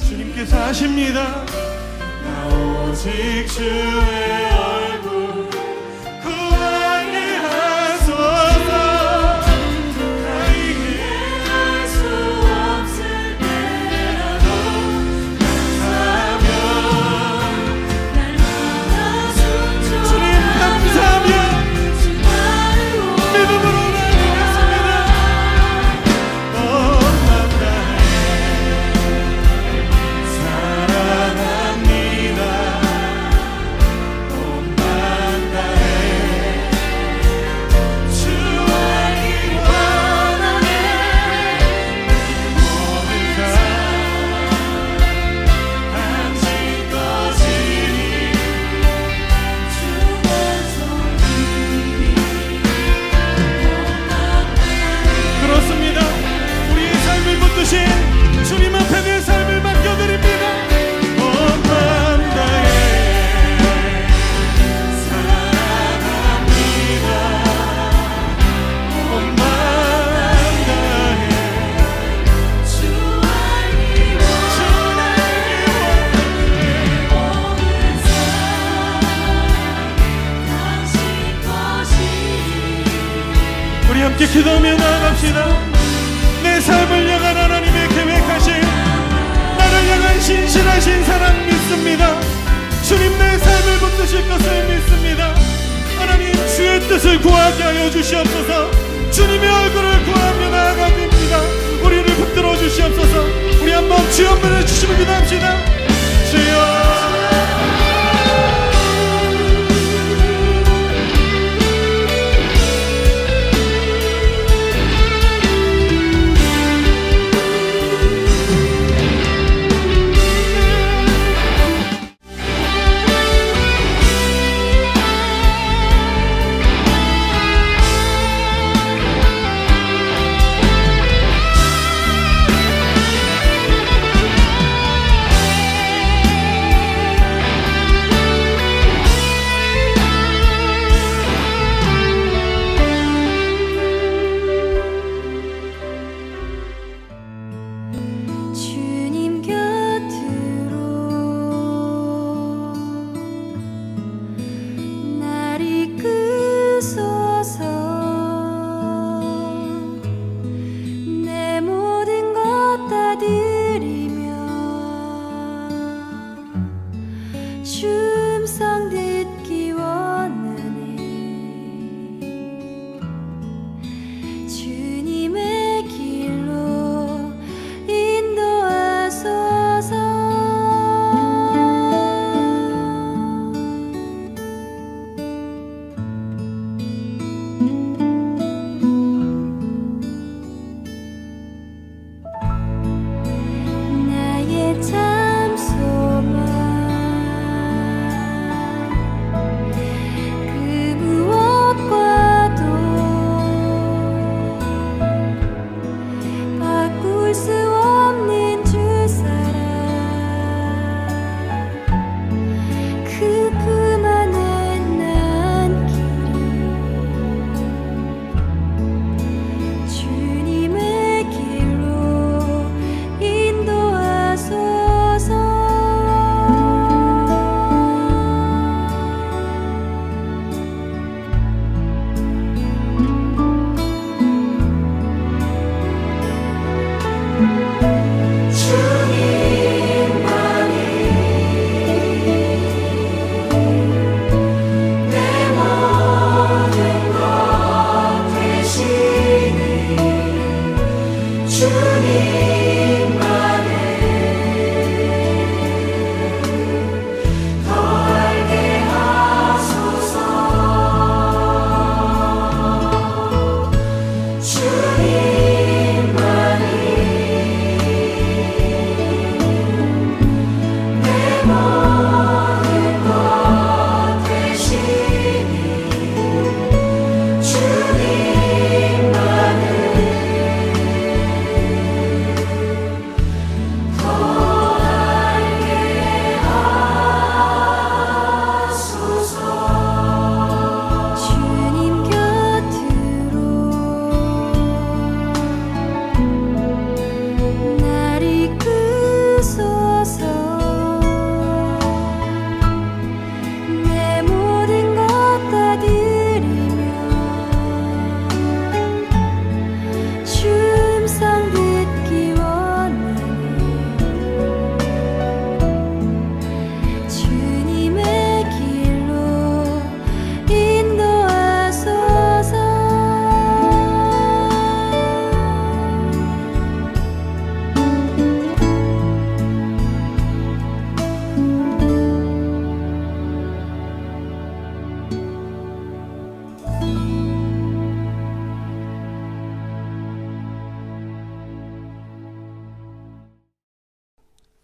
주님께서 하십니다. 나 오직 주의 얼굴 구하게 하소서. 나에게 할 수 없을 때라도 감사하며 날마다 순종하며 주님 감사하며 믿음으로 나아가겠습니다. 온 맘 다해 사랑합니다. 온 맘 다해 주 알기 원하네. 모든 삶 당신 것이니 주만 섬기니 그렇습니다. 우리의 삶을 붙드신 주님 앞에 내 삶을 맡겨드립니다. 온 맘 다해 사랑합니다. 온 맘 다해 주 알기 원하네. 모든 삶 당신 것이니 우리 함께 기도하며 나아갑시다. 내 삶을 향한 하나님의 계획하신 나를 향한 신실하신 사랑 믿습니다. 주님 내 삶을 붙드실 것을 믿습니다. 하나님 주의 뜻을 구하게 하여 주시옵소서. 주님의 얼굴을 구하며 나아갑니다. 우리를 붙들어 주시옵소서. 우리 한번 주여 부르시며 기도합시다. 주여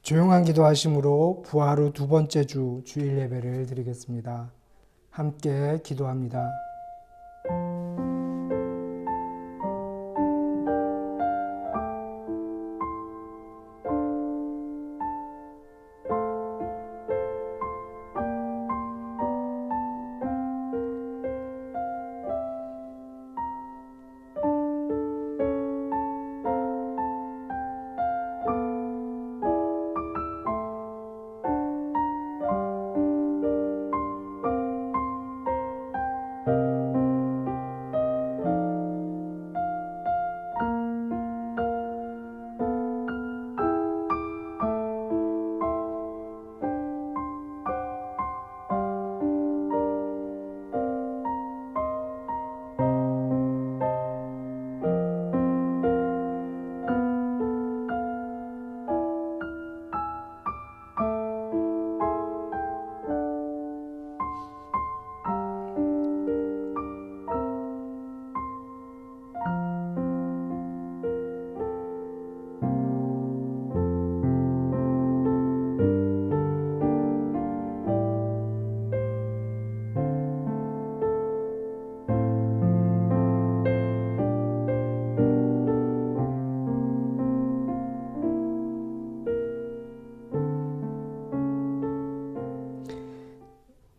조용한 기도하심으로 부활 후 두 번째 주 주일 예배를 드리겠습니다. 함께 기도합니다.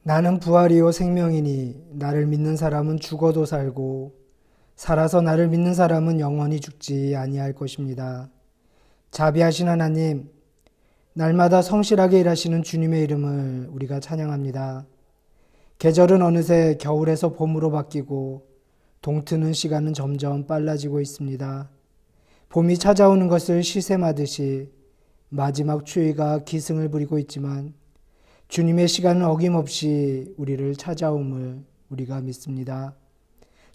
나는 부활이요 생명이니 나를 믿는 사람은 죽어도 살고 살아서 나를 믿는 사람은 영원히 죽지 아니할 것입니다. 자비하신 하나님, 날마다 성실하게 일하시는 주님의 이름을 우리가 찬양합니다. 계절은 어느새 겨울에서 봄으로 바뀌고 동트는 시간은 점점 빨라지고 있습니다. 봄이 찾아오는 것을 시샘하듯이 마지막 추위가 기승을 부리고 있지만 주님의 시간은 어김없이 우리를 찾아옴을 우리가 믿습니다.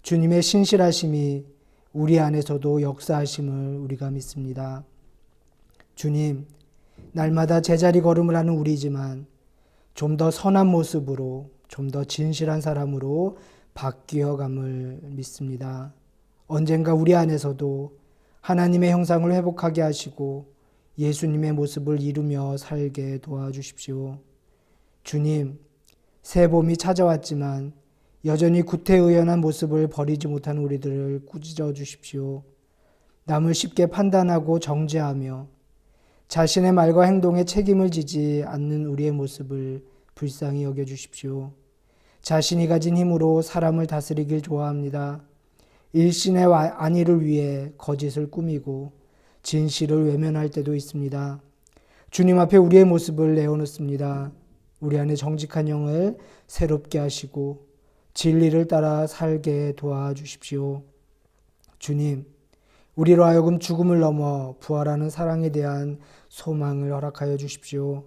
주님의 신실하심이 우리 안에서도 역사하심을 우리가 믿습니다. 주님, 날마다 제자리 걸음을 하는 우리지만 좀 더 선한 모습으로, 좀 더 진실한 사람으로 바뀌어감을 믿습니다. 언젠가 우리 안에서도 하나님의 형상을 회복하게 하시고 예수님의 모습을 이루며 살게 도와주십시오. 주님, 새 봄이 찾아왔지만 여전히 구태의연한 모습을 버리지 못한 우리들을 꾸짖어 주십시오. 남을 쉽게 판단하고 정죄하며 자신의 말과 행동에 책임을 지지 않는 우리의 모습을 불쌍히 여겨 주십시오. 자신이 가진 힘으로 사람을 다스리길 좋아합니다. 일신의 안위를 위해 거짓을 꾸미고 진실을 외면할 때도 있습니다. 주님 앞에 우리의 모습을 내어놓습니다. 우리 안에 정직한 영을 새롭게 하시고 진리를 따라 살게 도와주십시오. 주님, 우리로 하여금 죽음을 넘어 부활하는 사랑에 대한 소망을 허락하여 주십시오.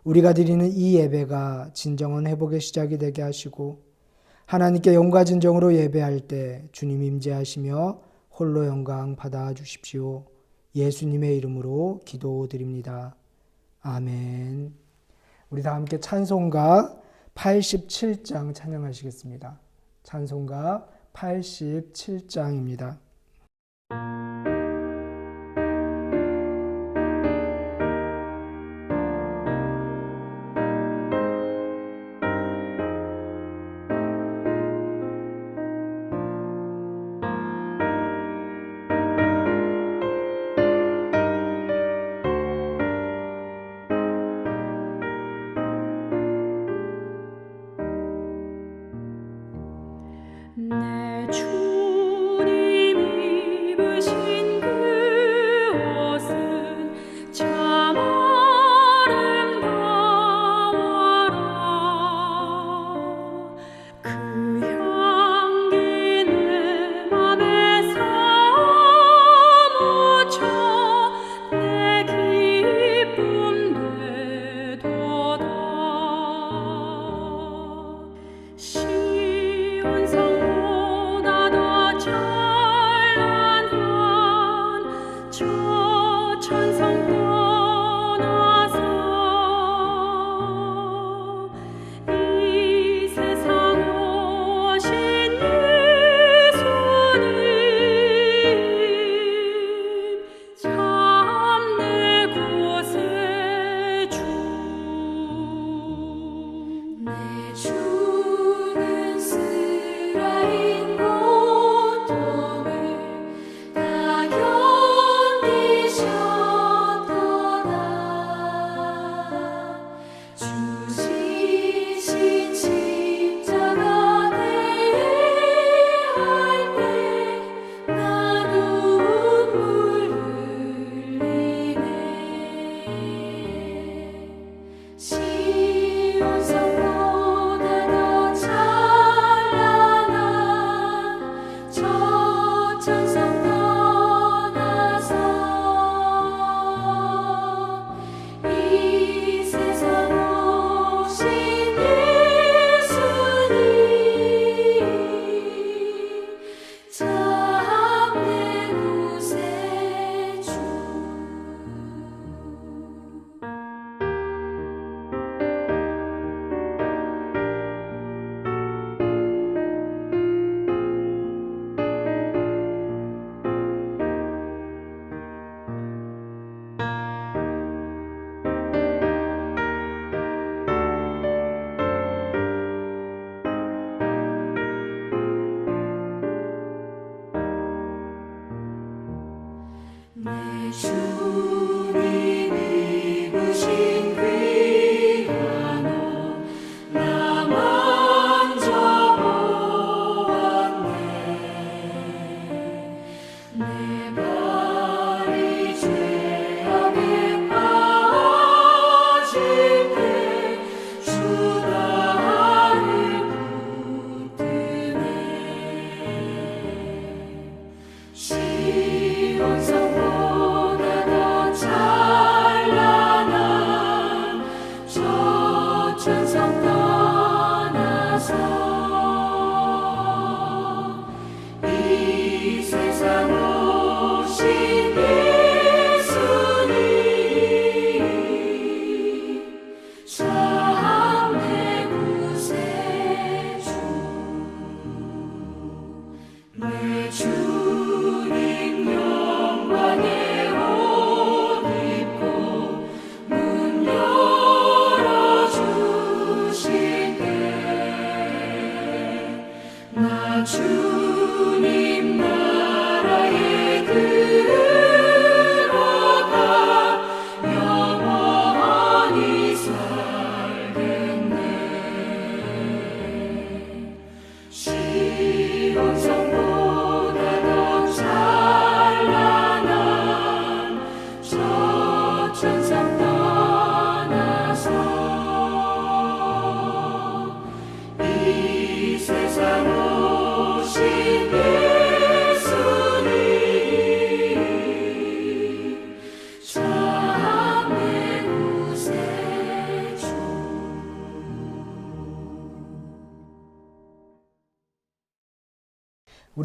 우리가 드리는 이 예배가 진정한 회복의 시작이 되게 하시고 하나님께 영과 진정으로 예배할 때 주님 임재하시며 홀로 영광 받아 주십시오. 예수님의 이름으로 기도드립니다. 아멘. 우리 다 함께 찬송가 87장 찬양하시겠습니다. 찬송가 87장입니다. 내 주님 입으신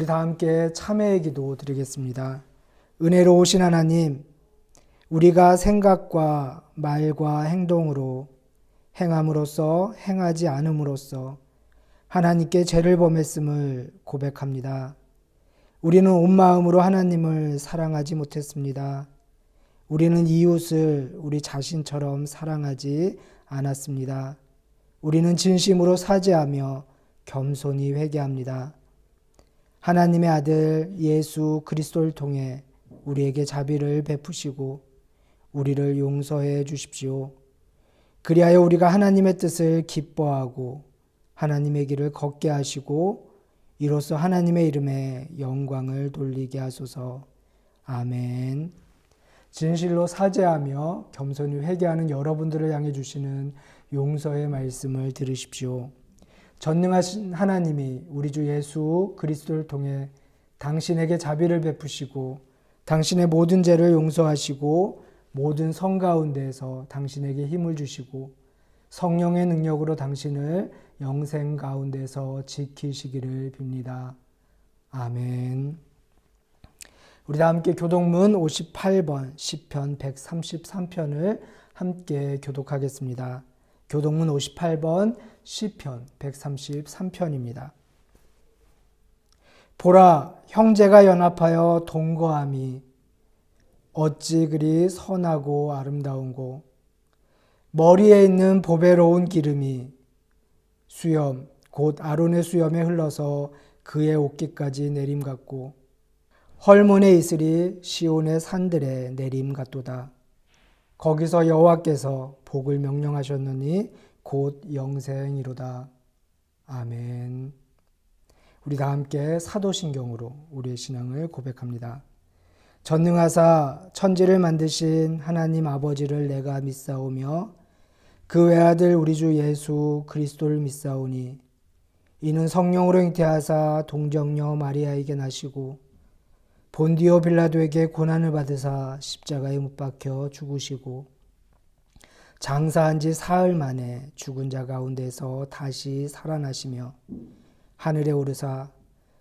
우리 다 함께 참회의 기도 드리겠습니다. 은혜로우신 하나님, 우리가 생각과 말과 행동으로 행함으로써 행하지 않음으로써 하나님께 죄를 범했음을 고백합니다. 우리는 온 마음으로 하나님을 사랑하지 못했습니다. 우리는 이웃을 우리 자신처럼 사랑하지 않았습니다. 우리는 진심으로 사죄하며 겸손히 회개합니다. 하나님의 아들 예수 그리스도를 통해 우리에게 자비를 베푸시고 우리를 용서해 주십시오. 그리하여 우리가 하나님의 뜻을 기뻐하고 하나님의 길을 걷게 하시고 이로써 하나님의 이름에 영광을 돌리게 하소서. 아멘. 진실로 사죄하며 겸손히 회개하는 여러분들을 향해 주시는 용서의 말씀을 들으십시오. 전능하신 하나님이 우리 주 예수 그리스도를 통해 당신에게 자비를 베푸시고 당신의 모든 죄를 용서하시고 모든 성 가운데에서 당신에게 힘을 주시고 성령의 능력으로 당신을 영생 가운데서 지키시기를 빕니다. 아멘. 우리 다 함께 교독문 58번 시편 133편을 함께 교독하겠습니다. 교독문 58번 시편 133편입니다. 보라, 형제가 연합하여 동거함이 어찌 그리 선하고 아름다운고, 머리에 있는 보배로운 기름이 수염 곧 아론의 수염에 흘러서 그의 옷깃까지 내림 같고 헐몬의 이슬이 시온의 산들에 내림 같도다. 거기서 여호와께서 복을 명령하셨느니 곧 영생이로다. 아멘. 우리 다 함께 사도신경으로 우리의 신앙을 고백합니다. 전능하사 천지를 만드신 하나님 아버지를 내가 믿사오며 그 외아들 우리 주 예수 그리스도를 믿사오니 이는 성령으로 잉태하사 동정녀 마리아에게 나시고 본디오 빌라도에게 고난을 받으사 십자가에 못 박혀 죽으시고 장사한 지 사흘 만에 죽은 자 가운데서 다시 살아나시며 하늘에 오르사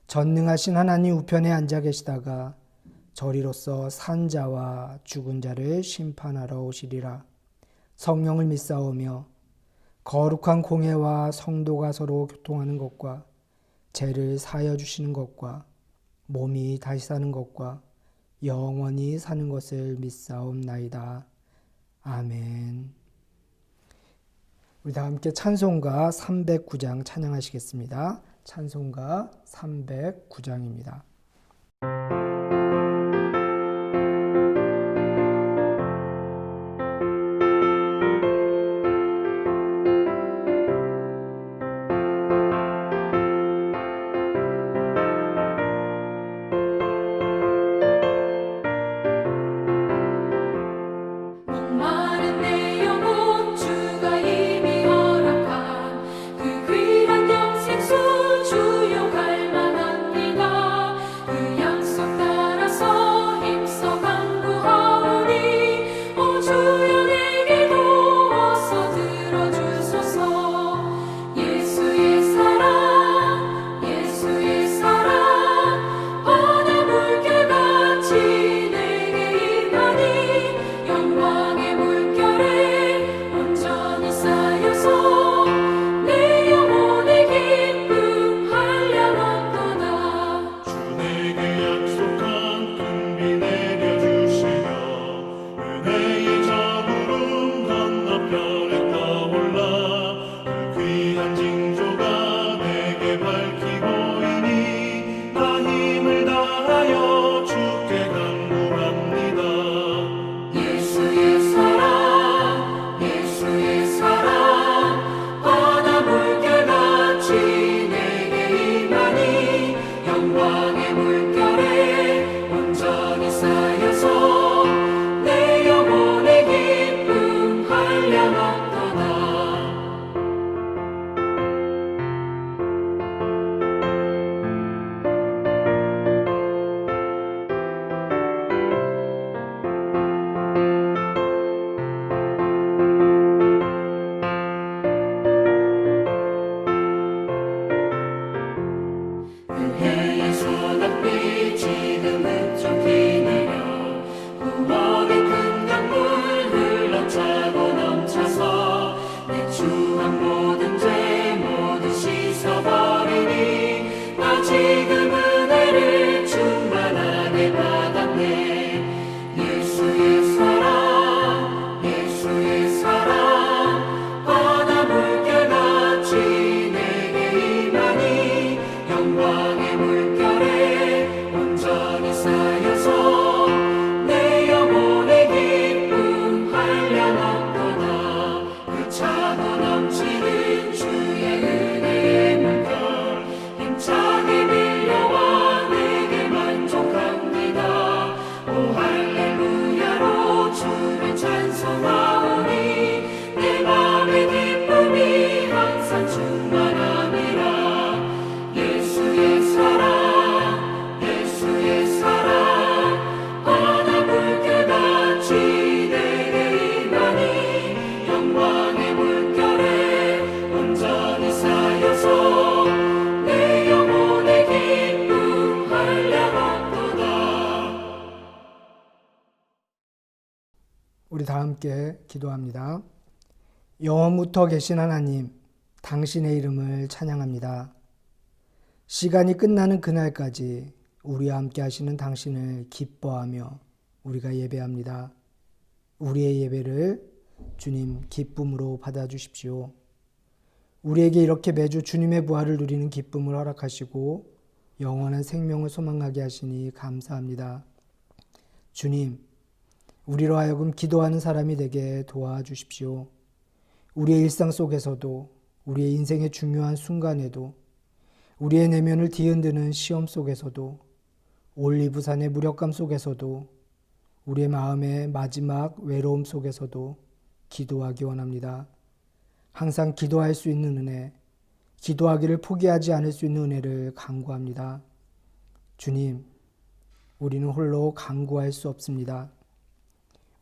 전능하신 하나님 우편에 앉아 계시다가 저리로서 산 자와 죽은 자를 심판하러 오시리라. 성령을 믿사오며 거룩한 공회와 성도가 서로 교통하는 것과 죄를 사하여 주시는 것과 몸이 다시 사는 것과 영원히 사는 것을 믿사옵나이다. 아멘. 우리 다 함께 찬송가 309장 찬양하시겠습니다. 찬송가 309장입니다. 목마른 내 영혼 주가 이미 허락한 그 귀한 영생수 주용할 만합니다. 그 약속 함께 기도합니다. 영원부터 계신 하나님, 당신의 이름을 찬양합니다. 시간이 끝나는 그날까지 우리와 함께 하시는 당신을 기뻐하며 우리가 예배합니다. 우리의 예배를 주님 기쁨으로 받아주십시오. 우리에게 이렇게 매주 주님의 부활을 누리는 기쁨을 허락하시고 영원한 생명을 소망하게 하시니 감사합니다. 주님, 우리로 하여금 기도하는 사람이 되게 도와주십시오. 우리의 일상 속에서도, 우리의 인생의 중요한 순간에도, 우리의 내면을 뒤흔드는 시험 속에서도, 올리브산의 무력감 속에서도, 우리의 마음의 마지막 외로움 속에서도 기도하기 원합니다. 항상 기도할 수 있는 은혜, 기도하기를 포기하지 않을 수 있는 은혜를 간구합니다. 주님, 우리는 홀로 간구할 수 없습니다.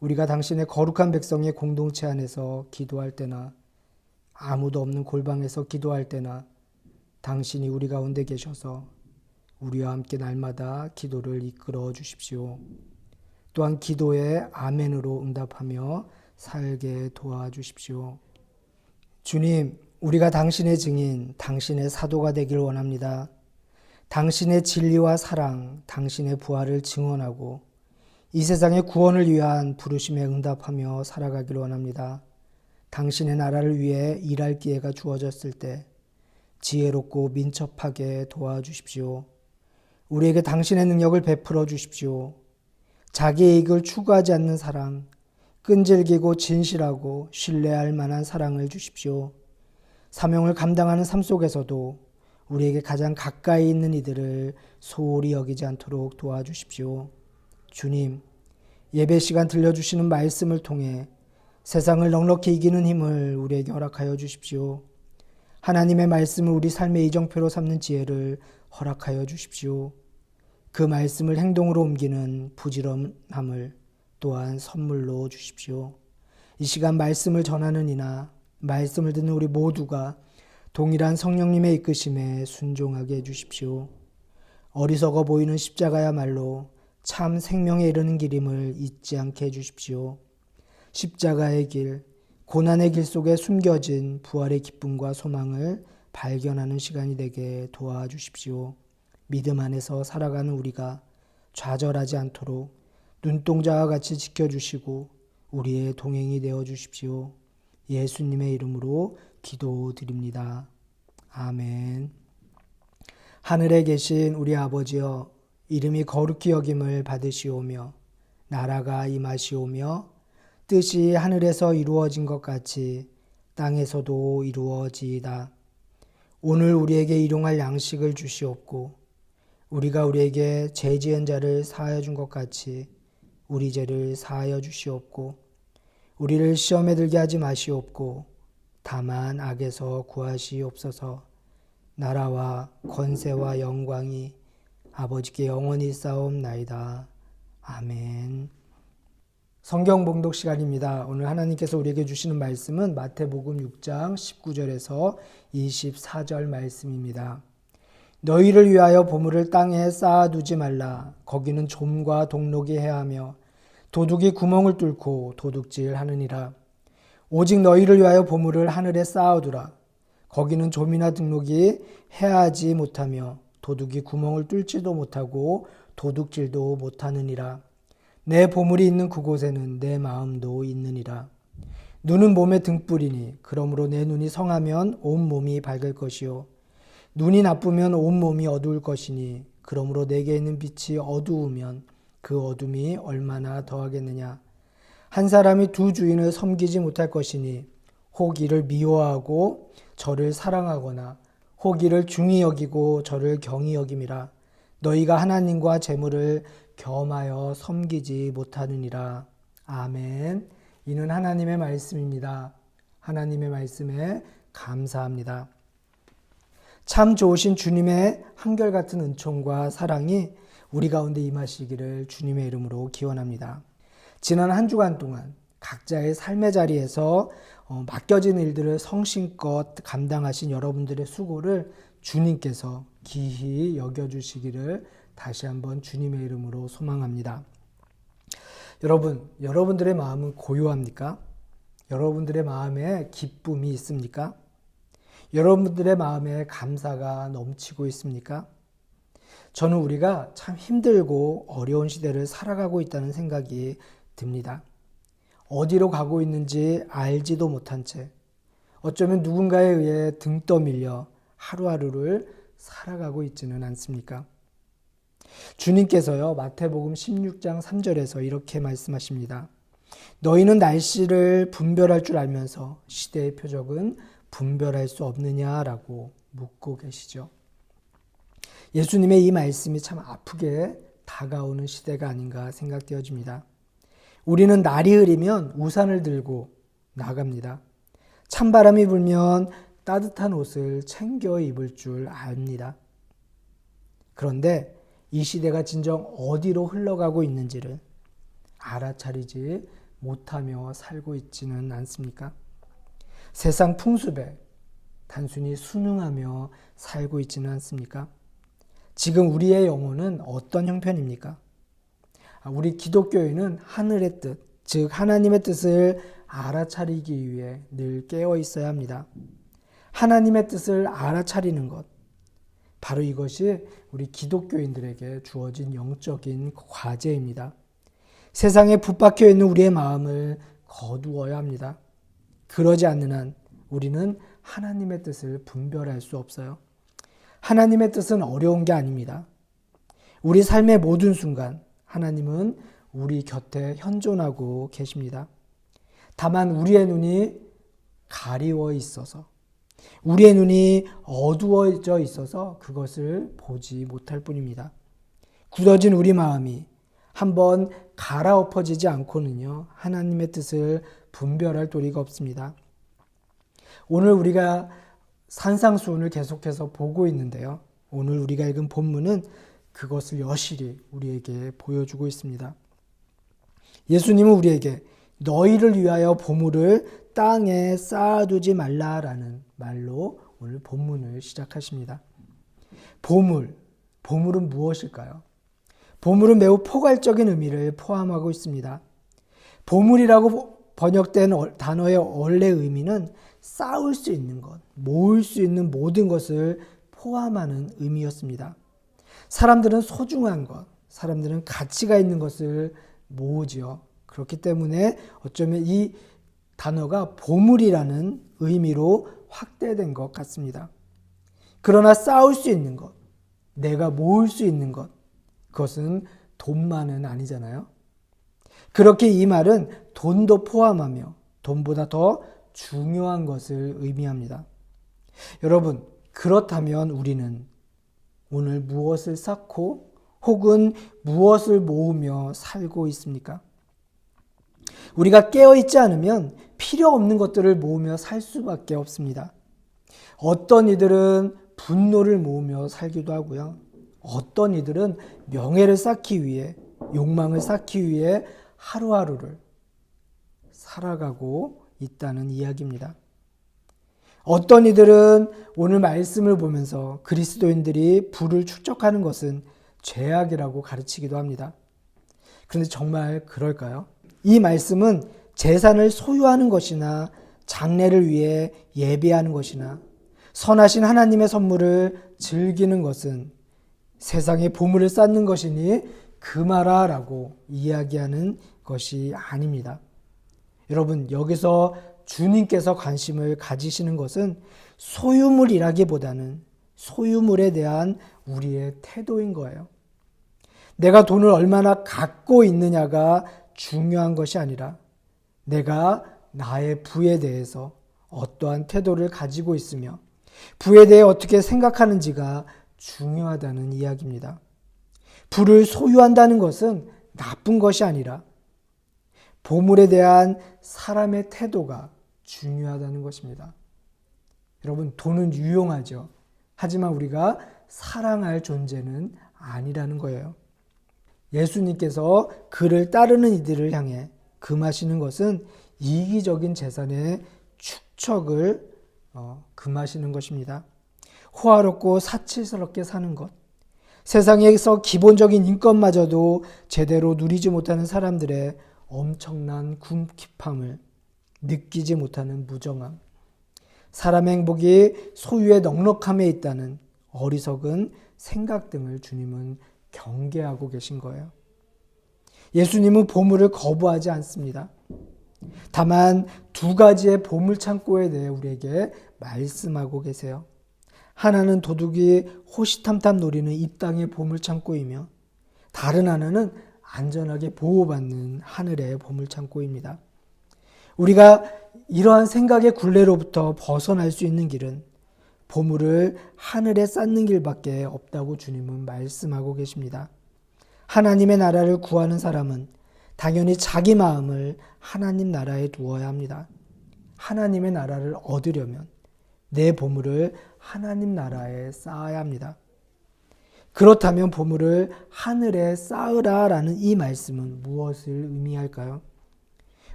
우리가 당신의 거룩한 백성의 공동체 안에서 기도할 때나 아무도 없는 골방에서 기도할 때나 당신이 우리 가운데 계셔서 우리와 함께 날마다 기도를 이끌어 주십시오. 또한 기도에 아멘으로 응답하며 살게 도와주십시오. 주님, 우리가 당신의 증인, 당신의 사도가 되길 원합니다. 당신의 진리와 사랑, 당신의 부활을 증언하고 이 세상의 구원을 위한 부르심에 응답하며 살아가길 원합니다. 당신의 나라를 위해 일할 기회가 주어졌을 때 지혜롭고 민첩하게 도와주십시오. 우리에게 당신의 능력을 베풀어 주십시오. 자기의 이익을 추구하지 않는 사랑, 끈질기고 진실하고 신뢰할 만한 사랑을 주십시오. 사명을 감당하는 삶 속에서도 우리에게 가장 가까이 있는 이들을 소홀히 여기지 않도록 도와주십시오. 주님, 예배 시간 들려주시는 말씀을 통해 세상을 넉넉히 이기는 힘을 우리에게 허락하여 주십시오. 하나님의 말씀을 우리 삶의 이정표로 삼는 지혜를 허락하여 주십시오. 그 말씀을 행동으로 옮기는 부지런함을 또한 선물로 주십시오. 이 시간 말씀을 전하는 이나 말씀을 듣는 우리 모두가 동일한 성령님의 이끄심에 순종하게 해주십시오. 어리석어 보이는 십자가야말로 참 생명에 이르는 길임을 잊지 않게 해주십시오. 십자가의 길, 고난의 길 속에 숨겨진 부활의 기쁨과 소망을 발견하는 시간이 되게 도와주십시오. 믿음 안에서 살아가는 우리가 좌절하지 않도록 눈동자와 같이 지켜주시고 우리의 동행이 되어주십시오. 예수님의 이름으로 기도드립니다. 아멘. 하늘에 계신 우리 아버지여, 이름이 거룩히 여김을 받으시오며 나라가 임하시오며 뜻이 하늘에서 이루어진 것 같이 땅에서도 이루어지이다. 오늘 우리에게 일용할 양식을 주시옵고 우리가 우리에게 죄 지은 자를 사하여 준 것 같이 우리 죄를 사하여 주시옵고 우리를 시험에 들게 하지 마시옵고 다만 악에서 구하시옵소서. 나라와 권세와 영광이 아버지께 영원히 쌓옵나이다. 아멘. 성경 봉독 시간입니다. 오늘 하나님께서 우리에게 주시는 말씀은 마태복음 6장 19절에서 24절 말씀입니다. 너희를 위하여 보물을 땅에 쌓아두지 말라. 거기는 좀과 독록이 해하며 도둑이 구멍을 뚫고 도둑질하느니라. 오직 너희를 위하여 보물을 하늘에 쌓아두라. 거기는 좀이나 등록이 해하지 못하며 도둑이 구멍을 뚫지도 못하고 도둑질도 못하느니라. 내 보물이 있는 그곳에는 내 마음도 있느니라. 눈은 몸의 등불이니 그러므로 내 눈이 성하면 온 몸이 밝을 것이요 눈이 나쁘면 온 몸이 어두울 것이니 그러므로 내게 있는 빛이 어두우면 그 어둠이 얼마나 더하겠느냐. 한 사람이 두 주인을 섬기지 못할 것이니 혹 이를 미워하고 저를 사랑하거나 혹 이를 중히 여기고 저를 경히 여김이라. 너희가 하나님과 재물을 겸하여 섬기지 못하느니라. 아멘. 이는 하나님의 말씀입니다. 하나님의 말씀에 감사합니다. 참 좋으신 주님의 한결같은 은총과 사랑이 우리 가운데 임하시기를 주님의 이름으로 기원합니다. 지난 한 주간 동안 각자의 삶의 자리에서 맡겨진 일들을 성심껏 감당하신 여러분들의 수고를 주님께서 기히 여겨주시기를 다시 한번 주님의 이름으로 소망합니다. 여러분, 여러분들의 마음은 고요합니까? 여러분들의 마음에 기쁨이 있습니까? 여러분들의 마음에 감사가 넘치고 있습니까? 저는 우리가 참 힘들고 어려운 시대를 살아가고 있다는 생각이 듭니다. 어디로 가고 있는지 알지도 못한 채 어쩌면 누군가에 의해 등 떠밀려 하루하루를 살아가고 있지는 않습니까? 주님께서요, 마태복음 16장 3절에서 이렇게 말씀하십니다. 너희는 날씨를 분별할 줄 알면서 시대의 표적은 분별할 수 없느냐라고 묻고 계시죠. 예수님의 이 말씀이 참 아프게 다가오는 시대가 아닌가 생각되어집니다. 우리는 날이 흐리면 우산을 들고 나갑니다. 찬바람이 불면 따뜻한 옷을 챙겨 입을 줄 압니다. 그런데 이 시대가 진정 어디로 흘러가고 있는지를 알아차리지 못하며 살고 있지는 않습니까? 세상 풍습에 단순히 순응하며 살고 있지는 않습니까? 지금 우리의 영혼은 어떤 형편입니까? 우리 기독교인은 하늘의 뜻, 즉 하나님의 뜻을 알아차리기 위해 늘 깨어 있어야 합니다. 하나님의 뜻을 알아차리는 것, 바로 이것이 우리 기독교인들에게 주어진 영적인 과제입니다. 세상에 붙박혀 있는 우리의 마음을 거두어야 합니다. 그러지 않는 한 우리는 하나님의 뜻을 분별할 수 없어요. 하나님의 뜻은 어려운 게 아닙니다. 우리 삶의 모든 순간 하나님은 우리 곁에 현존하고 계십니다. 다만 우리의 눈이 가리워 있어서, 우리의 눈이 어두워져 있어서 그것을 보지 못할 뿐입니다. 굳어진 우리 마음이 한번 갈아엎어지지 않고는요, 하나님의 뜻을 분별할 도리가 없습니다. 오늘 우리가 산상수훈을 계속해서 보고 있는데요. 오늘 우리가 읽은 본문은 그것을 여실히 우리에게 보여주고 있습니다. 예수님은 우리에게 너희를 위하여 보물을 땅에 쌓아두지 말라라는 말로 오늘 본문을 시작하십니다. 보물은 무엇일까요? 보물은 매우 포괄적인 의미를 포함하고 있습니다. 보물이라고 번역된 단어의 원래 의미는 쌓을 수 있는 것, 모을 수 있는 모든 것을 포함하는 의미였습니다. 사람들은 소중한 것, 사람들은 가치가 있는 것을 모으지요. 그렇기 때문에 어쩌면 이 단어가 보물이라는 의미로 확대된 것 같습니다. 그러나 쌓을 수 있는 것, 내가 모을 수 있는 것, 그것은 돈만은 아니잖아요. 그렇게 이 말은 돈도 포함하며 돈보다 더 중요한 것을 의미합니다. 여러분, 그렇다면 우리는 오늘 무엇을 쌓고 혹은 무엇을 모으며 살고 있습니까? 우리가 깨어있지 않으면 필요 없는 것들을 모으며 살 수밖에 없습니다. 어떤 이들은 분노를 모으며 살기도 하고요. 어떤 이들은 명예를 쌓기 위해, 욕망을 쌓기 위해 하루하루를 살아가고 있다는 이야기입니다. 어떤 이들은 오늘 말씀을 보면서 그리스도인들이 부를 축적하는 것은 죄악이라고 가르치기도 합니다. 그런데 정말 그럴까요? 이 말씀은 재산을 소유하는 것이나 장래를 위해 예배하는 것이나 선하신 하나님의 선물을 즐기는 것은 세상에 보물을 쌓는 것이니 금하라라고 이야기하는 것이 아닙니다. 여러분, 여기서 주님께서 관심을 가지시는 것은 소유물이라기보다는 소유물에 대한 우리의 태도인 거예요. 내가 돈을 얼마나 갖고 있느냐가 중요한 것이 아니라 내가 나의 부에 대해서 어떠한 태도를 가지고 있으며 부에 대해 어떻게 생각하는지가 중요하다는 이야기입니다. 부를 소유한다는 것은 나쁜 것이 아니라 보물에 대한 사람의 태도가 중요하다는 것입니다. 여러분, 돈은 유용하죠. 하지만 우리가 사랑할 존재는 아니라는 거예요. 예수님께서 그를 따르는 이들을 향해 금하시는 것은 이기적인 재산의 축적을 금하시는 것입니다. 호화롭고 사치스럽게 사는 것, 세상에서 기본적인 인권마저도 제대로 누리지 못하는 사람들의 엄청난 궁핍함을 느끼지 못하는 무정함, 사람의 행복이 소유의 넉넉함에 있다는 어리석은 생각 등을 주님은 경계하고 계신 거예요. 예수님은 보물을 거부하지 않습니다. 다만 두 가지의 보물창고에 대해 우리에게 말씀하고 계세요. 하나는 도둑이 호시탐탐 노리는 이 땅의 보물창고이며 다른 하나는 안전하게 보호받는 하늘의 보물창고입니다. 우리가 이러한 생각의 굴레로부터 벗어날 수 있는 길은 보물을 하늘에 쌓는 길밖에 없다고 주님은 말씀하고 계십니다. 하나님의 나라를 구하는 사람은 당연히 자기 마음을 하나님 나라에 두어야 합니다. 하나님의 나라를 얻으려면 내 보물을 하나님 나라에 쌓아야 합니다. 그렇다면 보물을 하늘에 쌓으라라는 이 말씀은 무엇을 의미할까요?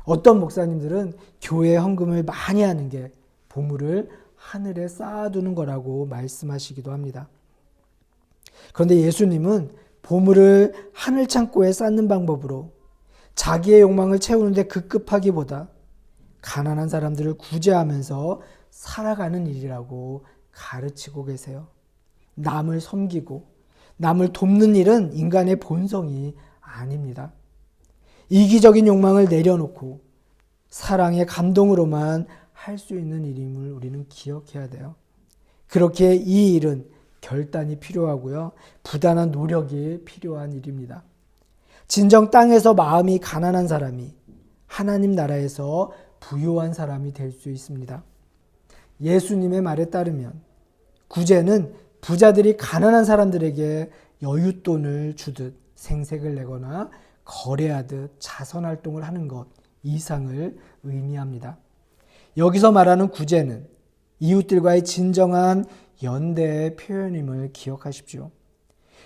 어떤 목사님들은 교회 헌금을 많이 하는 게 보물을 하늘에 쌓아두는 거라고 말씀하시기도 합니다. 그런데 예수님은 보물을 하늘 창고에 쌓는 방법으로 자기의 욕망을 채우는데 급급하기보다 가난한 사람들을 구제하면서 살아가는 일이라고 가르치고 계세요. 남을 섬기고 남을 돕는 일은 인간의 본성이 아닙니다. 이기적인 욕망을 내려놓고 사랑의 감동으로만 할 수 있는 일임을 우리는 기억해야 돼요. 그렇게 이 일은 결단이 필요하고요. 부단한 노력이 필요한 일입니다. 진정 땅에서 마음이 가난한 사람이 하나님 나라에서 부유한 사람이 될 수 있습니다. 예수님의 말에 따르면 구제는 부자들이 가난한 사람들에게 여윳돈을 주듯 생색을 내거나 거래하듯 자선활동을 하는 것 이상을 의미합니다. 여기서 말하는 구제는 이웃들과의 진정한 연대의 표현임을 기억하십시오.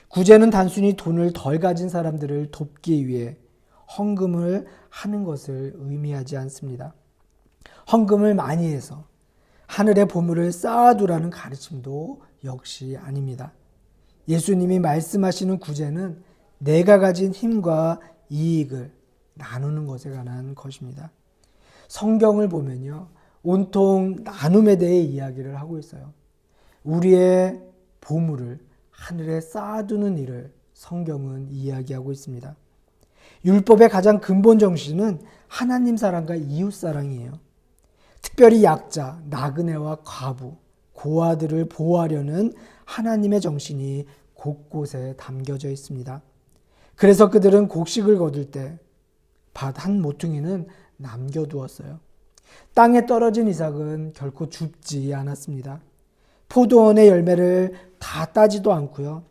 구제는 단순히 돈을 덜 가진 사람들을 돕기 위해 헌금을 하는 것을 의미하지 않습니다. 헌금을 많이 해서 하늘의 보물을 쌓아두라는 가르침도 역시 아닙니다. 예수님이 말씀하시는 구제는 내가 가진 힘과 이익을 나누는 것에 관한 것입니다. 성경을 보면요, 온통 나눔에 대해 이야기를 하고 있어요. 우리의 보물을 하늘에 쌓아두는 일을 성경은 이야기하고 있습니다. 율법의 가장 근본 정신은 하나님 사랑과 이웃 사랑이에요. 특별히 약자, 나그네와 과부, 고아들을 보호하려는 하나님의 정신이 곳곳에 담겨져 있습니다. 그래서 그들은 곡식을 거둘 때 밭 한 모퉁이는 남겨두었어요. 땅에 떨어진 이삭은 결코 줍지 않았습니다. 포도원의 열매를 다 따지도 않고요.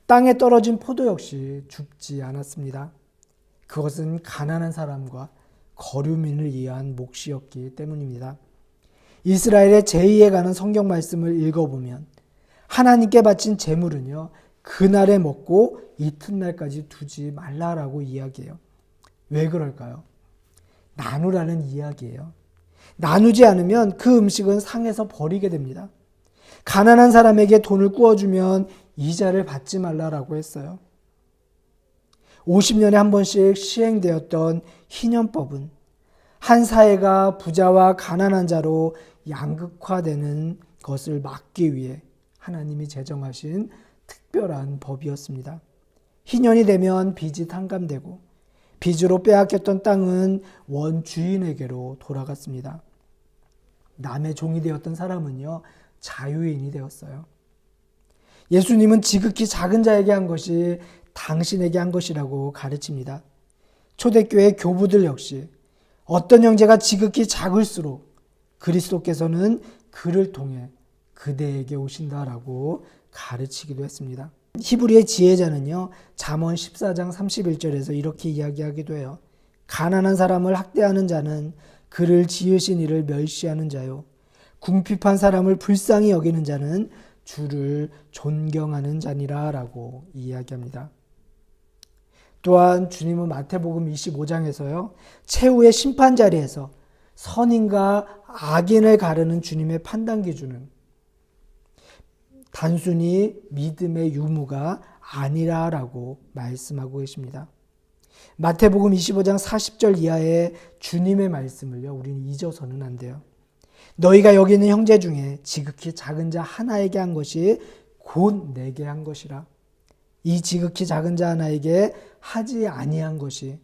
땅에 떨어진 포도 역시 줍지 않았습니다. 그것은 가난한 사람과 거류민을 위한 몫이었기 때문입니다. 이스라엘의 제의에 관한 성경 말씀을 읽어보면 하나님께 바친 제물은요, 그날에 먹고 이튿날까지 두지 말라라고 이야기해요. 왜 그럴까요? 나누라는 이야기예요. 나누지 않으면 그 음식은 상해서 버리게 됩니다. 가난한 사람에게 돈을 구워주면 이자를 받지 말라라고 했어요. 50년에 한 번씩 시행되었던 희년법은 한 사회가 부자와 가난한 자로 양극화되는 것을 막기 위해 하나님이 제정하신 특별한 법이었습니다. 희년이 되면 빚이 탕감되고 빚으로 빼앗겼던 땅은 원주인에게로 돌아갔습니다. 남의 종이 되었던 사람은요, 자유인이 되었어요. 예수님은 지극히 작은 자에게 한 것이 당신에게 한 것이라고 가르칩니다. 초대교회 교부들 역시 어떤 형제가 지극히 작을수록 그리스도께서는 그를 통해 그대에게 오신다라고 가르치기도 했습니다. 히브리의 지혜자는요, 잠언 14장 31절에서 이렇게 이야기하기도 해요. 가난한 사람을 학대하는 자는 그를 지으신 이를 멸시하는 자요, 궁핍한 사람을 불쌍히 여기는 자는 주를 존경하는 자니라 라고 이야기합니다. 또한 주님은 마태복음 25장에서요, 최후의 심판 자리에서 선인과 악인을 가르는 주님의 판단 기준은 단순히 믿음의 유무가 아니라라고 말씀하고 계십니다. 마태복음 25장 40절 이하의 주님의 말씀을요, 우리는 잊어서는 안 돼요. 너희가 여기 있는 형제 중에 지극히 작은 자 하나에게 한 것이 곧 내게 한 것이라. 이 지극히 작은 자 하나에게 하지 아니한 것이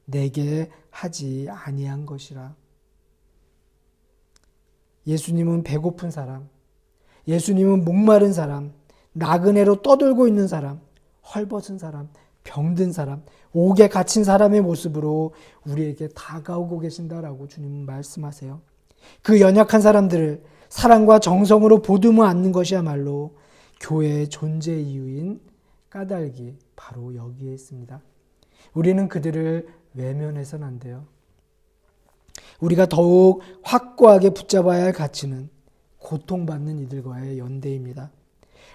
내게 하지 아니한 것이라. 예수님은 배고픈 사람, 예수님은 목마른 사람, 나그네로 떠돌고 있는 사람, 헐벗은 사람, 병든 사람, 옥에 갇힌 사람의 모습으로 우리에게 다가오고 계신다라고 주님은 말씀하세요. 그 연약한 사람들을 사랑과 정성으로 보듬어 안는 것이야말로 교회의 존재 이유인 까닭이 바로 여기에 있습니다. 우리는 그들을 외면해서는 안 돼요. 우리가 더욱 확고하게 붙잡아야 할 가치는 고통받는 이들과의 연대입니다.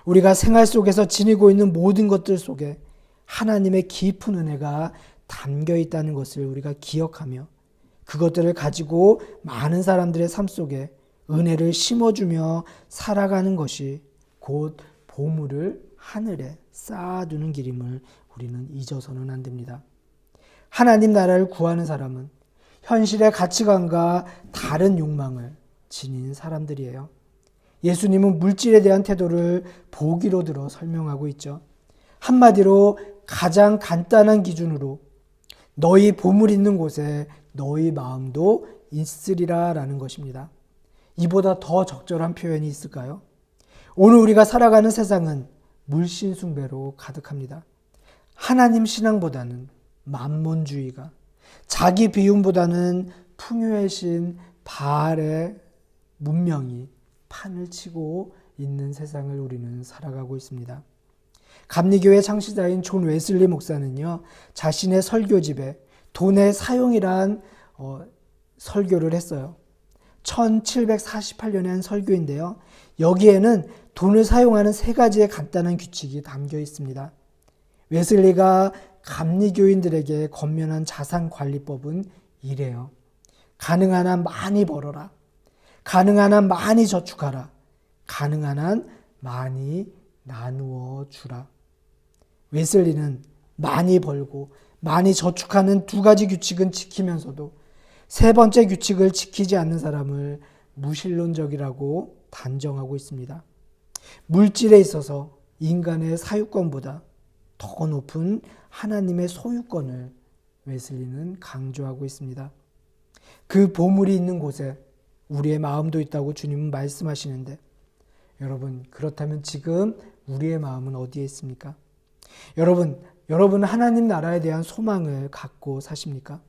우리가 생활 속에서 지니고 있는 모든 것들 속에 하나님의 깊은 은혜가 담겨 있다는 것을 우리가 기억하며 그것들을 가지고 많은 사람들의 삶 속에 은혜를 심어주며 살아가는 것이 곧 보물을 하늘에 쌓아두는 길임을 우리는 잊어서는 안 됩니다. 하나님 나라를 구하는 사람은 현실의 가치관과 다른 욕망을 지닌 사람들이에요. 예수님은 물질에 대한 태도를 보기로 들어 설명하고 있죠. 한마디로 가장 간단한 기준으로 너희 보물 있는 곳에 너희 마음도 있으리라 라는 것입니다. 이보다 더 적절한 표현이 있을까요? 오늘 우리가 살아가는 세상은 물신숭배로 가득합니다. 하나님 신앙보다는 만몬주의가, 자기 비움보다는 풍요의 신 바알의 문명이 판을 치고 있는 세상을 우리는 살아가고 있습니다. 감리교회 창시자인 존 웨슬리 목사는요, 자신의 설교집에 돈의 사용이란 설교를 했어요. 1748년에 한 설교인데요. 여기에는 돈을 사용하는 세 가지의 간단한 규칙이 담겨 있습니다. 웨슬리가 감리교인들에게 권면한 자산관리법은 이래요. 가능한 한 많이 벌어라. 가능한 한 많이 저축하라. 가능한 한 많이 나누어 주라. 웨슬리는 많이 벌고 많이 저축하는 두 가지 규칙은 지키면서도 세 번째 규칙을 지키지 않는 사람을 무신론적이라고 단정하고 있습니다. 물질에 있어서 인간의 사유권보다 더 높은 하나님의 소유권을 웨슬리는 강조하고 있습니다. 그 보물이 있는 곳에 우리의 마음도 있다고 주님은 말씀하시는데, 여러분, 그렇다면 지금 우리의 마음은 어디에 있습니까? 여러분 하나님 나라에 대한 소망을 갖고 사십니까?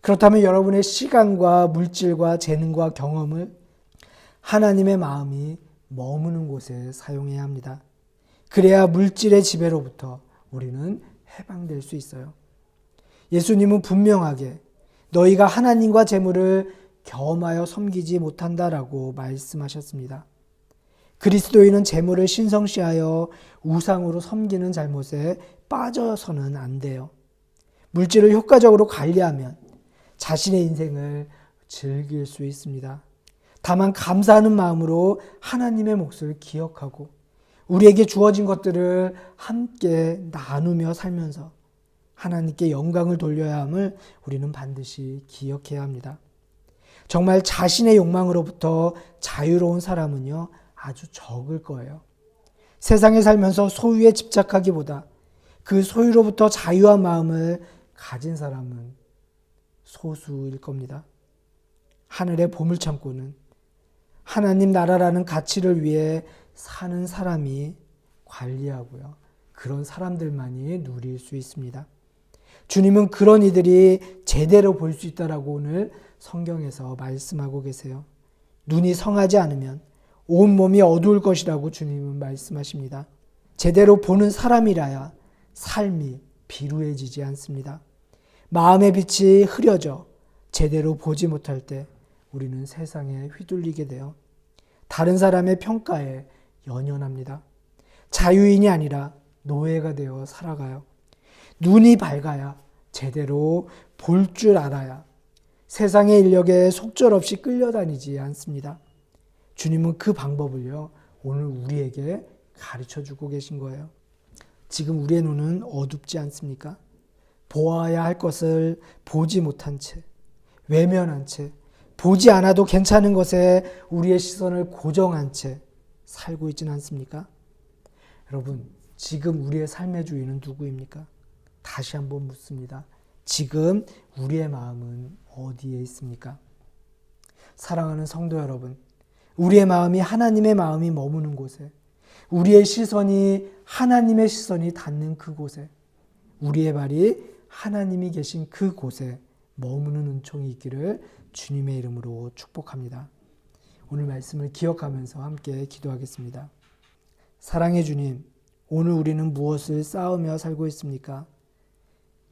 그렇다면 여러분의 시간과 물질과 재능과 경험을 하나님의 마음이 머무는 곳에 사용해야 합니다. 그래야 물질의 지배로부터 우리는 해방될 수 있어요. 예수님은 분명하게 너희가 하나님과 재물을 겸하여 섬기지 못한다라고 말씀하셨습니다. 그리스도인은 재물을 신성시하여 우상으로 섬기는 잘못에 빠져서는 안 돼요. 물질을 효과적으로 관리하면 자신의 인생을 즐길 수 있습니다. 다만 감사하는 마음으로 하나님의 몫을 기억하고 우리에게 주어진 것들을 함께 나누며 살면서 하나님께 영광을 돌려야 함을 우리는 반드시 기억해야 합니다. 정말 자신의 욕망으로부터 자유로운 사람은요, 아주 적을 거예요. 세상에 살면서 소유에 집착하기보다 그 소유로부터 자유한 마음을 가진 사람은 소수일 겁니다. 하늘의 보물창고는 하나님 나라라는 가치를 위해 사는 사람이 관리하고요. 그런 사람들만이 누릴 수 있습니다. 주님은 그런 이들이 제대로 볼 수 있다라고 오늘 성경에서 말씀하고 계세요. 눈이 성하지 않으면 온몸이 어두울 것이라고 주님은 말씀하십니다. 제대로 보는 사람이라야 삶이 비루해지지 않습니다. 마음의 빛이 흐려져 제대로 보지 못할 때 우리는 세상에 휘둘리게 되어 다른 사람의 평가에 연연합니다. 자유인이 아니라 노예가 되어 살아가요. 눈이 밝아야 제대로 볼 줄 알아야 세상의 인력에 속절없이 끌려다니지 않습니다. 주님은 그 방법을요, 오늘 우리에게 가르쳐 주고 계신 거예요. 지금 우리의 눈은 어둡지 않습니까? 보아야 할 것을 보지 못한 채, 외면한 채, 보지 않아도 괜찮은 것에 우리의 시선을 고정한 채 살고 있지는 않습니까? 여러분, 지금 우리의 삶의 주인은 누구입니까? 다시 한번 묻습니다. 지금 우리의 마음은 어디에 있습니까? 사랑하는 성도 여러분, 우리의 마음이 하나님의 마음이 머무는 곳에, 우리의 시선이 하나님의 시선이 닿는 그곳에, 우리의 발이 하나님이 계신 그곳에 머무는 은총이 있기를 주님의 이름으로 축복합니다. 오늘 말씀을 기억하면서 함께 기도하겠습니다. 사랑의 주님, 오늘 우리는 무엇을 쌓으며 살고 있습니까?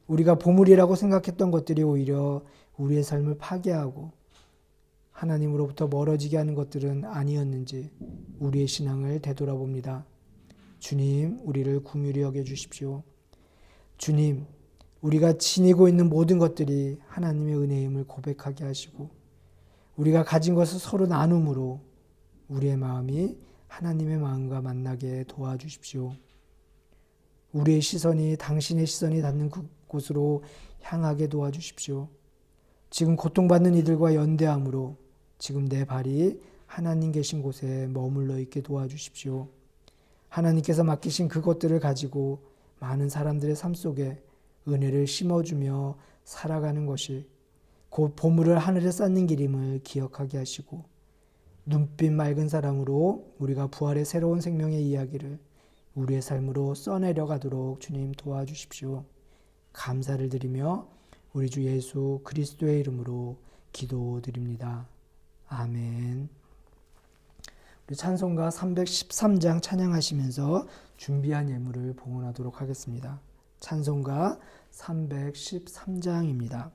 우리가 보물이라고 생각했던 것들이 오히려 우리의 삶을 파괴하고 하나님으로부터 멀어지게 하는 것들은 아니었는지 우리의 신앙을 되돌아봅니다. 주님, 우리를 긍휼히 여겨 주십시오. 주님, 우리가 지니고 있는 모든 것들이 하나님의 은혜임을 고백하게 하시고 우리가 가진 것을 서로 나눔으로 우리의 마음이 하나님의 마음과 만나게 도와주십시오. 우리의 시선이 당신의 시선이 닿는 그곳으로 향하게 도와주십시오. 지금 고통받는 이들과 연대함으로 지금 내 발이 하나님 계신 곳에 머물러 있게 도와주십시오. 하나님께서 맡기신 그것들을 가지고 많은 사람들의 삶 속에 은혜를 심어주며 살아가는 것이 곧 보물을 하늘에 쌓는 길임을 기억하게 하시고 눈빛 맑은 사람으로 우리가 부활의 새로운 생명의 이야기를 우리의 삶으로 써내려 가도록 주님 도와주십시오. 감사를 드리며 우리 주 예수 그리스도의 이름으로 기도드립니다. 아멘. 우리 찬송가 313장 찬양하시면서 준비한 예물을 봉헌하도록 하겠습니다. 찬송가 313장입니다.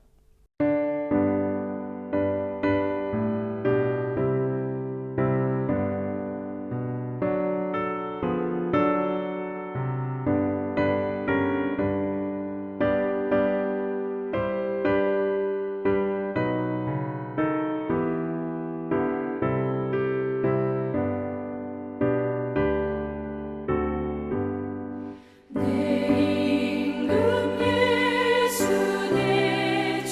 내 임금 예수 내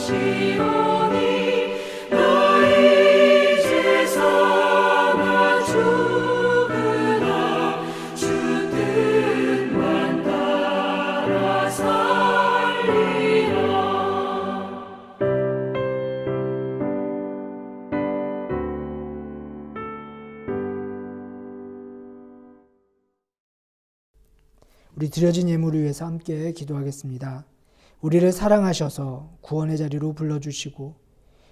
것이오니 너희 이제 사나 죽으나 주 뜻만 따라 살리라. 우리 드려진 예물을 위해서 함께 기도하겠습니다. 우리를 사랑하셔서 구원의 자리로 불러주시고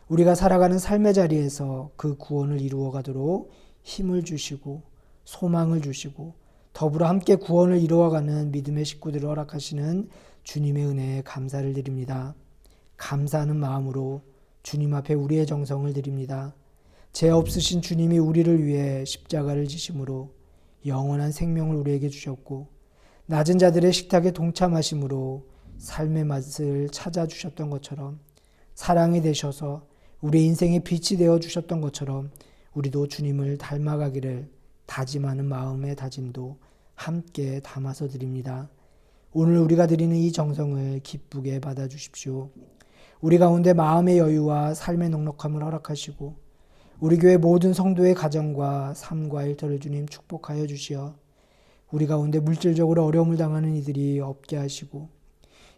우리가 살아가는 삶의 자리에서 그 구원을 이루어 가도록 힘을 주시고 소망을 주시고 더불어 함께 구원을 이루어가는 믿음의 식구들을 허락하시는 주님의 은혜에 감사를 드립니다. 감사하는 마음으로 주님 앞에 우리의 정성을 드립니다. 죄 없으신 주님이 우리를 위해 십자가를 지심으로 영원한 생명을 우리에게 주셨고 낮은 자들의 식탁에 동참하심으로 삶의 맛을 찾아주셨던 것처럼 사랑이 되셔서 우리 인생의 빛이 되어 주셨던 것처럼 우리도 주님을 닮아가기를 다짐하는 마음의 다짐도 함께 담아서 드립니다. 오늘 우리가 드리는 이 정성을 기쁘게 받아주십시오. 우리 가운데 마음의 여유와 삶의 넉넉함을 허락하시고 우리 교회 모든 성도의 가정과 삶과 일터를 주님 축복하여 주시어 우리 가운데 물질적으로 어려움을 당하는 이들이 없게 하시고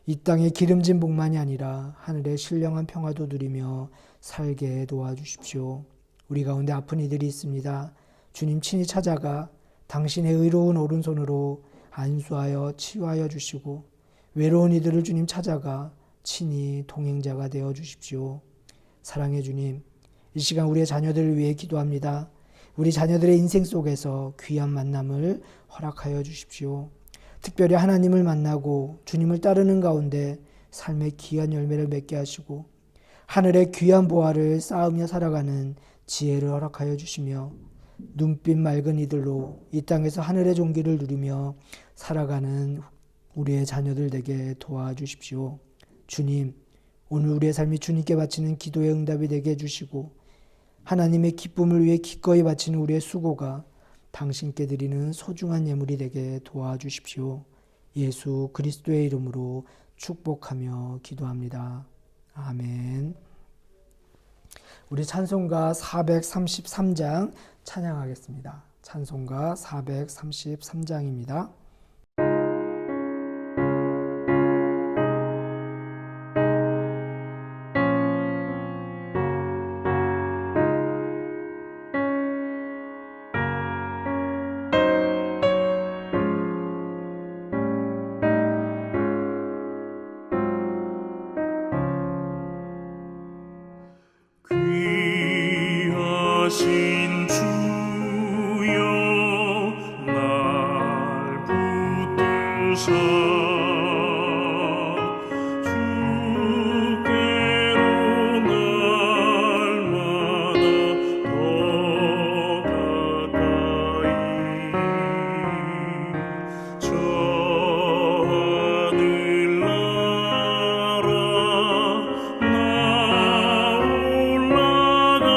이 땅의 기름진 복만이 아니라 하늘의 신령한 평화도 누리며 살게 도와주십시오. 우리 가운데 아픈 이들이 있습니다. 주님 친히 찾아가 당신의 의로운 오른손으로 안수하여 치유하여 주시고 외로운 이들을 주님 찾아가 친히 동행자가 되어 주십시오. 사랑의 주님, 이 시간 우리의 자녀들을 위해 기도합니다. 우리 자녀들의 인생 속에서 귀한 만남을 허락하여 주십시오. 특별히 하나님을 만나고 주님을 따르는 가운데 삶의 귀한 열매를 맺게 하시고 하늘의 귀한 보화를 쌓으며 살아가는 지혜를 허락하여 주시며 눈빛 맑은 이들로 이 땅에서 하늘의 종기를 누리며 살아가는 우리의 자녀들 되게 도와주십시오. 주님, 오늘 우리의 삶이 주님께 바치는 기도의 응답이 되게 해주시고 하나님의 기쁨을 위해 기꺼이 바치는 우리의 수고가 당신께 드리는 소중한 예물이 되게 도와주십시오. 예수 그리스도의 이름으로 축복하며 기도합니다. 아멘. 우리 찬송가 433장 찬양하겠습니다. 찬송가 433장입니다. 귀하신 주여 날 붙드사 주께로 날마다 더 가까이 저 하늘나라 나 올라가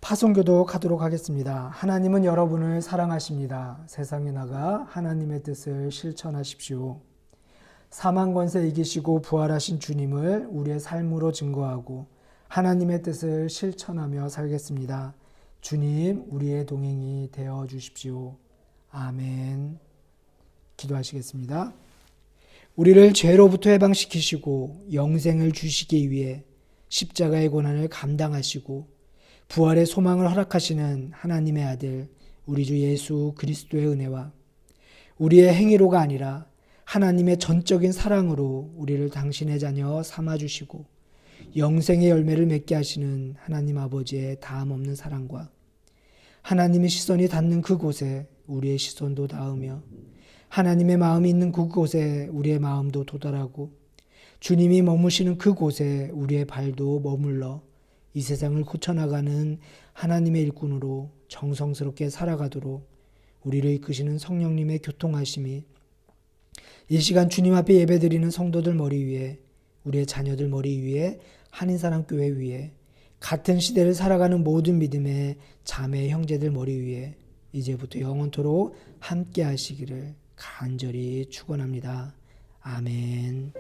파송교도 가도록 하겠습니다. 하나님은 여러분을 사랑하십니다. 세상에 나가 하나님의 뜻을 실천하십시오. 사망 권세 이기시고 부활하신 주님을 우리의 삶으로 증거하고 하나님의 뜻을 실천하며 살겠습니다. 주님, 우리의 동행이 되어 주십시오. 아멘. 기도하시겠습니다. 우리를 죄로부터 해방시키시고 영생을 주시기 위해 십자가의 고난을 감당하시고 부활의 소망을 허락하시는 하나님의 아들 우리 주 예수 그리스도의 은혜와 우리의 행위로가 아니라 하나님의 전적인 사랑으로 우리를 당신의 자녀 삼아주시고 영생의 열매를 맺게 하시는 하나님 아버지의 다함없는 사랑과 하나님의 시선이 닿는 그곳에 우리의 시선도 닿으며 하나님의 마음이 있는 그곳에 우리의 마음도 도달하고 주님이 머무시는 그곳에 우리의 발도 머물러 이 세상을 고쳐나가는 하나님의 일꾼으로 정성스럽게 살아가도록 우리를 이끄시는 성령님의 교통하심이 이 시간 주님 앞에 예배드리는 성도들 머리 위에 우리의 자녀들 머리 위에 한인사랑교회 위에 같은 시대를 살아가는 모든 믿음의 자매 형제들 머리 위에 이제부터 영원토록 함께 하시기를 간절히 축원합니다. 아멘.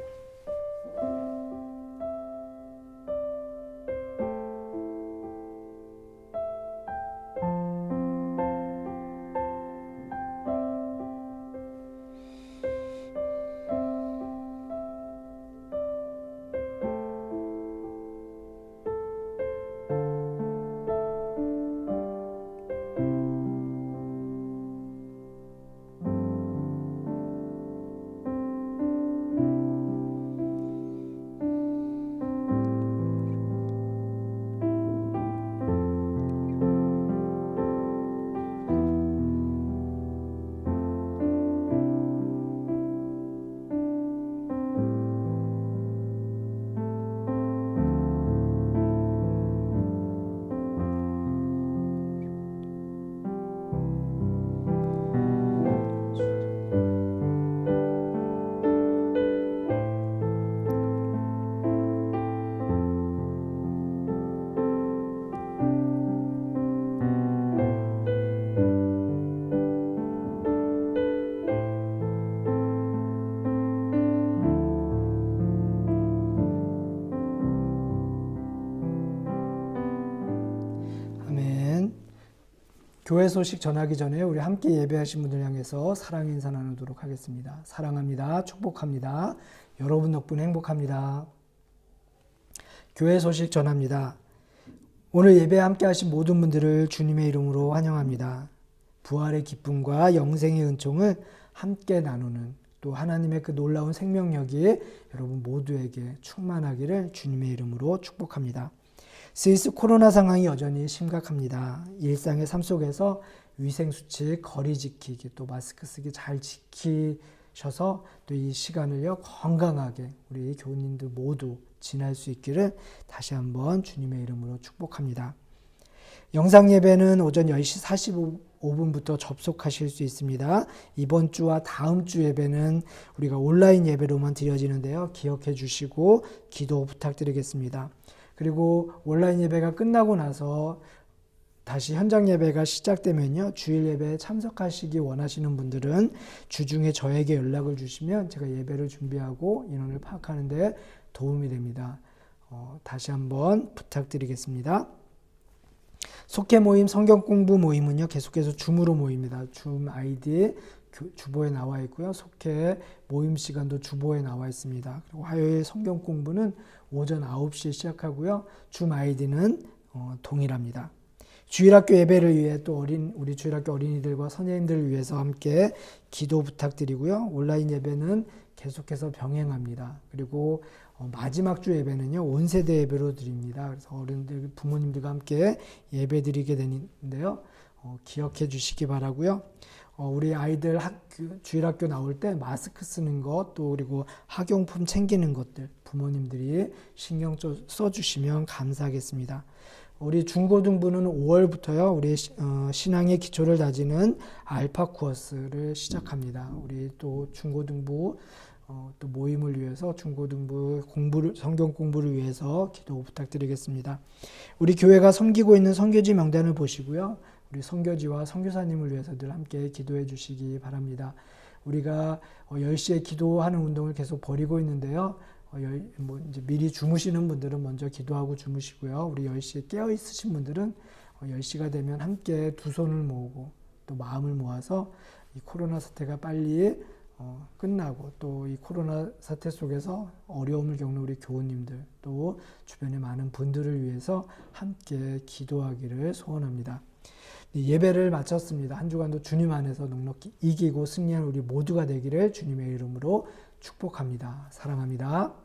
교회 소식 전하기 전에 우리 함께 예배하신 분들 향해서 사랑의 인사 나누도록 하겠습니다. 사랑합니다. 축복합니다. 여러분 덕분에 행복합니다. 교회 소식 전합니다. 오늘 예배에 함께 하신 모든 분들을 주님의 이름으로 환영합니다. 부활의 기쁨과 영생의 은총을 함께 나누는 또 하나님의 그 놀라운 생명력이 여러분 모두에게 충만하기를 주님의 이름으로 축복합니다. 스위스 코로나 상황이 여전히 심각합니다. 일상의 삶 속에서 위생수칙, 거리 지키기, 또 마스크 쓰기 잘 지키셔서 또 이 시간을요 건강하게 우리 교우님들 모두 지날 수 있기를 다시 한번 주님의 이름으로 축복합니다. 영상 예배는 오전 10시 45분부터 접속하실 수 있습니다. 이번 주와 다음 주 예배는 우리가 온라인 예배로만 드려지는데요. 기억해 주시고 기도 부탁드리겠습니다. 그리고 온라인 예배가 끝나고 나서 다시 현장 예배가 시작되면요. 주일 예배에 참석하시기 원하시는 분들은 주중에 저에게 연락을 주시면 제가 예배를 준비하고 인원을 파악하는 데 도움이 됩니다. 다시 한번 부탁드리겠습니다. 속회 모임, 성경 공부 모임은요. 계속해서 줌으로 모입니다. 줌 아이디 주보에 나와 있고요. 속회 모임 시간도 주보에 나와 있습니다. 그리고 화요일 성경 공부는 오전 9시에 시작하고요. 줌 아이디는 동일합니다. 주일학교 예배를 위해 또 우리 주일학교 어린이들과 선생님들을 위해서 함께 기도 부탁드리고요. 온라인 예배는 계속해서 병행합니다. 그리고 마지막 주 예배는요. 온 세대 예배로 드립니다. 그래서 어른들, 부모님들과 함께 예배 드리게 되는데요. 기억해 주시기 바라고요. 우리 아이들 주일학교 나올 때 마스크 쓰는 것, 또 그리고 학용품 챙기는 것들 부모님들이 신경 써주시면 감사하겠습니다. 우리 중고등부는 5월부터요. 우리 신앙의 기초를 다지는 알파 코어스를 시작합니다. 우리 또 중고등부 또 모임을 위해서 중고등부 성경 공부를 위해서 기도 부탁드리겠습니다. 우리 교회가 섬기고 있는 선교지 명단을 보시고요. 우리 선교지와 선교사님을 위해서 늘 함께 기도해 주시기 바랍니다. 우리가 10시에 기도하는 운동을 계속 벌이고 있는데요. 이제 미리 주무시는 분들은 먼저 기도하고 주무시고요. 우리 10시에 깨어 있으신 분들은 10시가 되면 함께 두 손을 모으고 또 마음을 모아서 이 코로나 사태가 빨리 끝나고 또 이 코로나 사태 속에서 어려움을 겪는 우리 교우님들 또 주변의 많은 분들을 위해서 함께 기도하기를 소원합니다. 예배를 마쳤습니다. 한 주간도 주님 안에서 넉넉히 이기고 승리한 우리 모두가 되기를 주님의 이름으로 축복합니다. 사랑합니다.